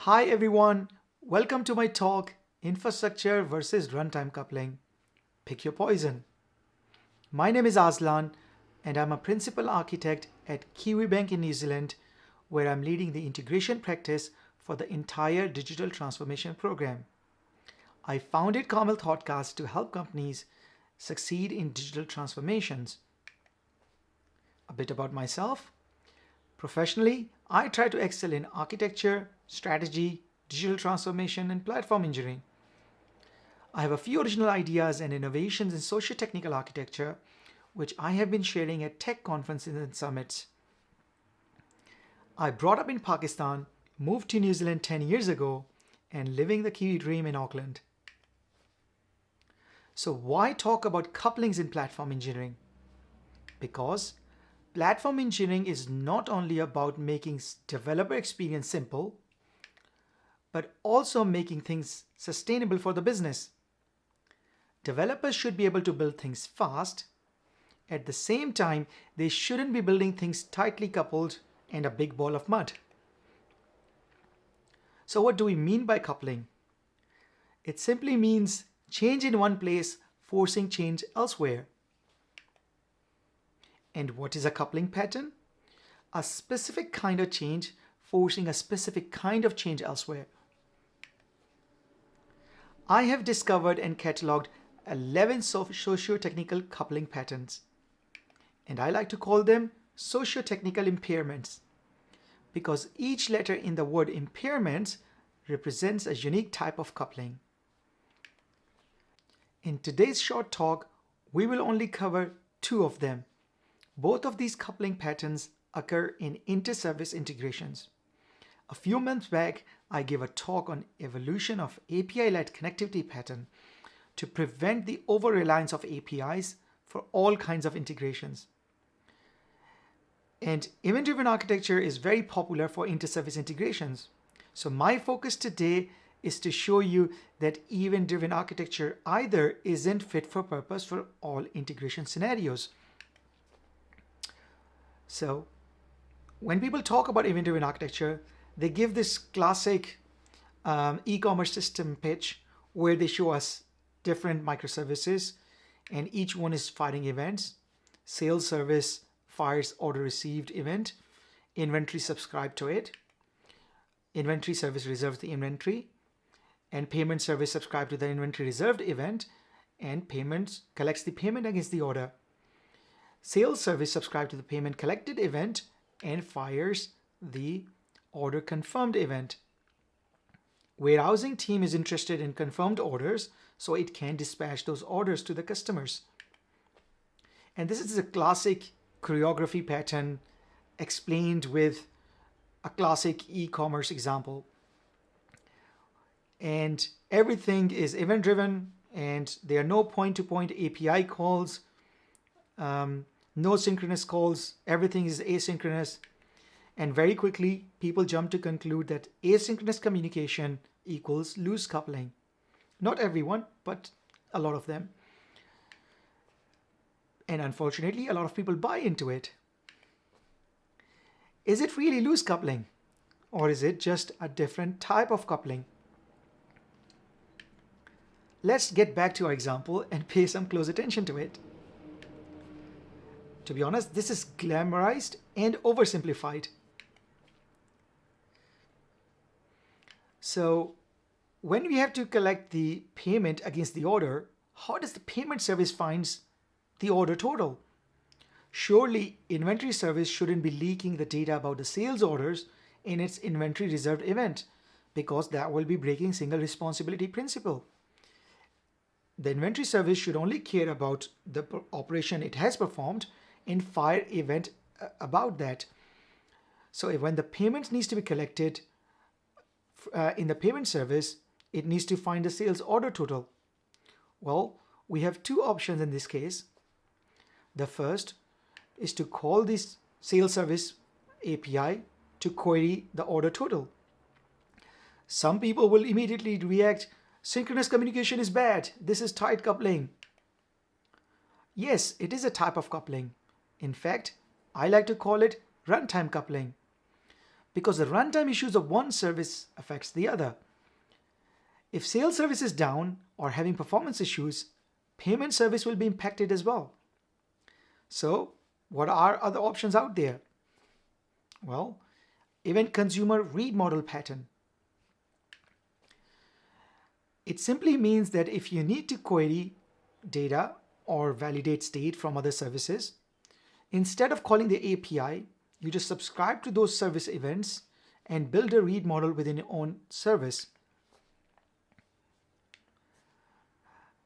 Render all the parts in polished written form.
Hi everyone, welcome to my talk, Infrastructure versus Runtime Coupling. Pick your poison. My name is Arsalan and I'm a principal architect at Kiwi Bank in New Zealand, where I'm leading the integration practice for the entire digital transformation program. I founded Carmel Thoughtcast to help companies succeed in digital transformations. A bit about myself. Professionally, I try to excel in architecture, strategy, digital transformation, and platform engineering. I have a few original ideas and innovations in socio-technical architecture, which I have been sharing at tech conferences and summits. I brought up in Pakistan, moved to New Zealand 10 years ago, and living the Kiwi dream in Auckland. So why talk about couplings in platform engineering? Because platform engineering is not only about making developer experience simple, but also making things sustainable for the business. Developers should be able to build things fast. At the same time, they shouldn't be building things tightly coupled and a big ball of mud. So what do we mean by coupling? It simply means change in one place, forcing change elsewhere. And what is a coupling pattern? A specific kind of change forcing a specific kind of change elsewhere. I have discovered and cataloged 11 socio-technical coupling patterns. And I like to call them socio-technical impairments, because each letter in the word impairments represents a unique type of coupling. In today's short talk, we will only cover two of them. Both of these coupling patterns occur in inter-service integrations. A few months back, I gave a talk on evolution of API-led connectivity pattern to prevent the over-reliance of APIs for all kinds of integrations. And event-driven architecture is very popular for inter-service integrations. So my focus today is to show you that event-driven architecture either isn't fit for purpose for all integration scenarios. So when people talk about event-driven architecture, they give this classic e-commerce system pitch where they show us different microservices and each one is firing events. Sales service fires order received event, inventory subscribed to it, inventory service reserves the inventory, and payment service subscribed to the inventory reserved event, and payment collects the payment against the order. Sales service subscribed to the payment collected event and fires the order confirmed event. Warehousing team is interested in confirmed orders, so it can dispatch those orders to the customers. And this is a classic choreography pattern explained with a classic e-commerce example. And everything is event-driven, and there are no point-to-point API calls, no synchronous calls, everything is asynchronous. And very quickly, people jump to conclude that asynchronous communication equals loose coupling. Not everyone, but a lot of them. And unfortunately, a lot of people buy into it. Is it really loose coupling? Or is it just a different type of coupling? Let's get back to our example and pay some close attention to it. To be honest, this is glamorized and oversimplified. So when we have to collect the payment against the order, how does the payment service finds the order total? Surely inventory service shouldn't be leaking the data about the sales orders in its inventory reserved event, because that will be breaking single responsibility principle. The inventory service should only care about the operation it has performed and fire event about that. So when the payment needs to be collected in the payment service, it needs to find the sales order total. Well, we have two options in this case. The first is to call this sales service API to query the order total. Some people will immediately react, synchronous communication is bad, this is tight coupling. Yes, it is a type of coupling. In fact, I like to call it runtime coupling. because the runtime issues of one service affects the other. If sales service is down or having performance issues, payment service will be impacted as well. So what are other options out there? Well, event consumer read model pattern. It simply means that if you need to query data or validate state from other services, instead of calling the API, you just subscribe to those service events and build a read model within your own service.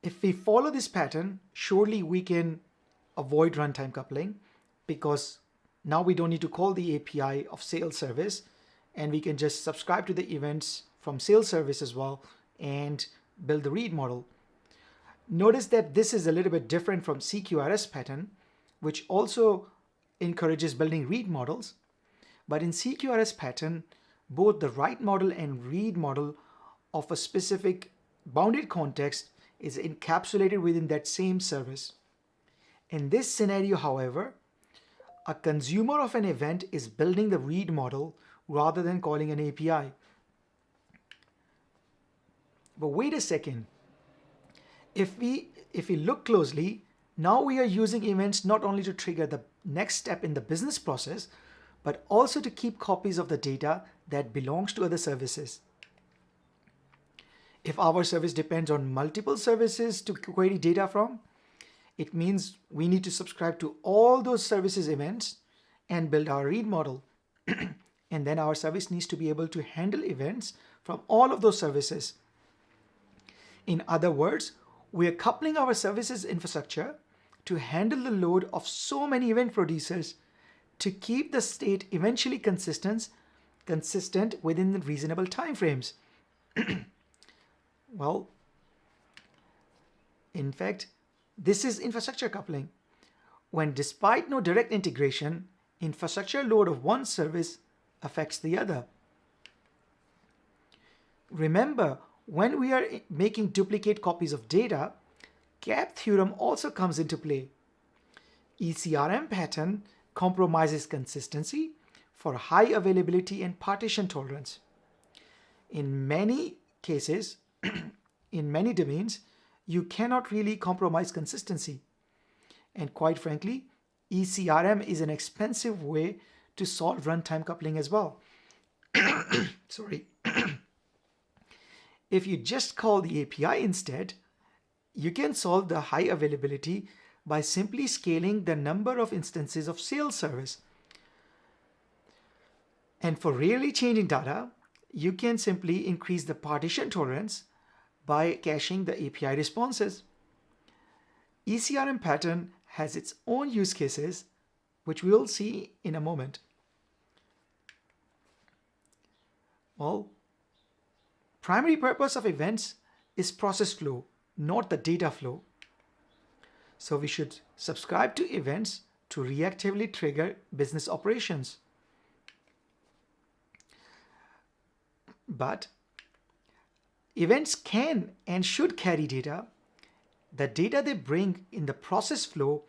If we follow this pattern, surely we can avoid runtime coupling, because now we don't need to call the API of sales service, and we can just subscribe to the events from sales service as well and build the read model. Notice that this is a little bit different from CQRS pattern, which also encourages building read models. But in CQRS pattern, both the write model and read model of a specific bounded context is encapsulated within that same service. In this scenario, however, a consumer of an event is building the read model rather than calling an API. But wait a second. If we look closely, now we are using events not only to trigger the next step in the business process, but also to keep copies of the data that belongs to other services. If our service depends on multiple services to query data from, it means we need to subscribe to all those services events and build our read model. And then our service needs to be able to handle events from all of those services. In other words, we are coupling our services infrastructure to handle the load of so many event producers to keep the state eventually consistent within the reasonable timeframes. Well, in fact, this is infrastructure coupling, when despite no direct integration, infrastructure load of one service affects the other. Remember, when we are making duplicate copies of data, gap theorem also comes into play. ECRM pattern compromises consistency for high availability and partition tolerance. In many cases, in many domains, you cannot really compromise consistency. And quite frankly, ECRM is an expensive way to solve runtime coupling as well. Sorry. If you just call the API instead, you can solve the high availability by simply scaling the number of instances of sales service. And for rarely changing data, you can simply increase the partition tolerance by caching the API responses. ECRM pattern has its own use cases, which we will see in a moment. Well, primary purpose of events is process flow, not the data flow. So we should subscribe to events to reactively trigger business operations. But events can and should carry data. The data they bring in the process flow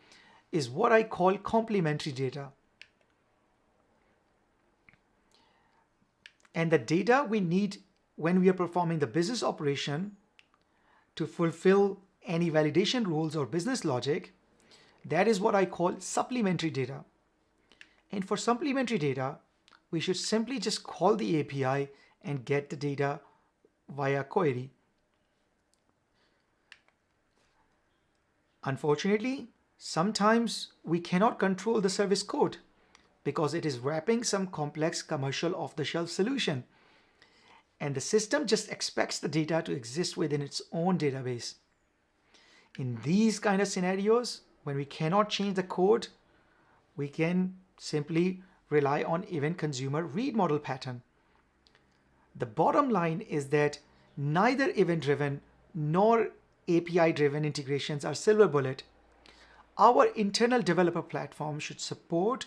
is what I call complementary data. And the data we need when we are performing the business operation to fulfill any validation rules or business logic, that is what I call supplementary data. And for supplementary data, we should simply just call the API and get the data via query. Unfortunately, sometimes we cannot control the service code because it is wrapping some complex commercial off-the-shelf solution. And the system just expects the data to exist within its own database. In these kind of scenarios, when we cannot change the code, we can simply rely on event consumer read model pattern. The bottom line is that neither event-driven nor API-driven integrations are silver bullet. Our internal developer platform should support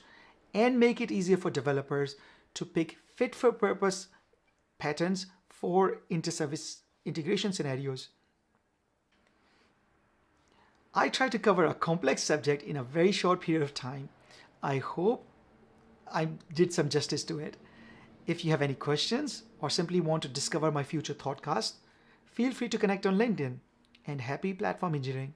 and make it easier for developers to pick fit-for-purpose patterns for inter-service integration scenarios. I tried to cover a complex subject in a very short period of time. I hope I did some justice to it. If you have any questions or simply want to discover my future thoughtcast, feel free to connect on LinkedIn. And happy platform engineering.